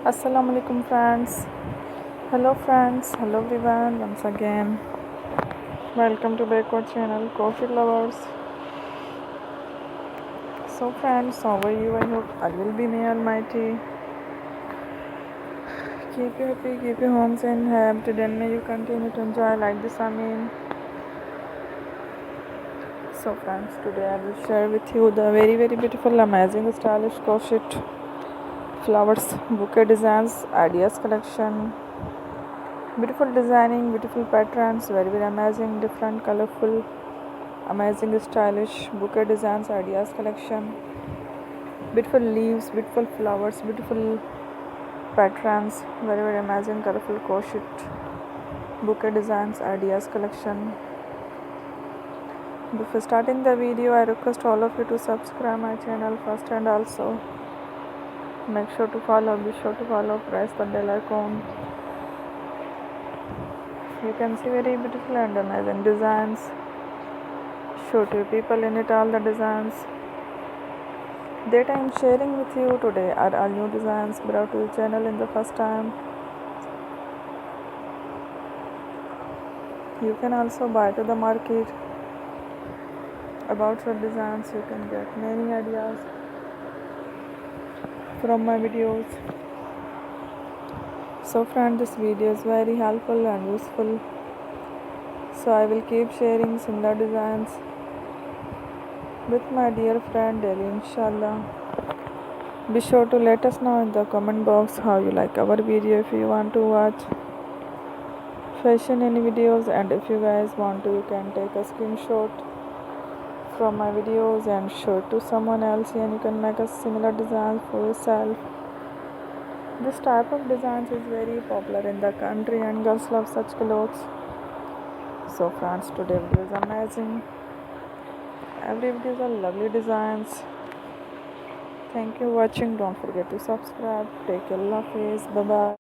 Assalamu alaikum friends. Hello friends, hello everyone once again. Welcome to Backward channel Coffee Lovers. So friends, how are you? I hope I will be may almighty. Keep you happy, keep your homes in health. Then may you continue to enjoy like this So friends, today I will share with you the very beautiful, amazing, stylish crochet flowers bouquet designs ideas collection. Beautiful designing, beautiful patterns, very amazing, different, colorful, amazing, stylish bouquet designs ideas collection. Beautiful leaves, beautiful flowers, beautiful patterns, very amazing, colorful crochet bouquet designs ideas collection. Before starting the video, I request all of you to subscribe my channel first, and also make sure to follow, be sure to follow, press the bell icon. You can see very beautiful and amazing designs. Show to people in it all the designs that I am sharing with you today are all new designs brought to the channel in the first time. You can also buy to the market about your designs. You can get many ideas from my videos. So friend, this video is very helpful and useful. So I will keep sharing similar designs with my dear friend daily, inshallah. Be sure to let us know in the comment box how you like our video. If you want to watch fashion any videos, and if you guys want to, you can take a screenshot from my videos and show it to someone else, and you can make a similar designs for yourself. This type of designs is very popular in the country and girls love such clothes. So friends, today video is amazing. Every video is a lovely designs. Thank you for watching. Don't forget to subscribe. Take care. Allah Hafiz. Bye bye.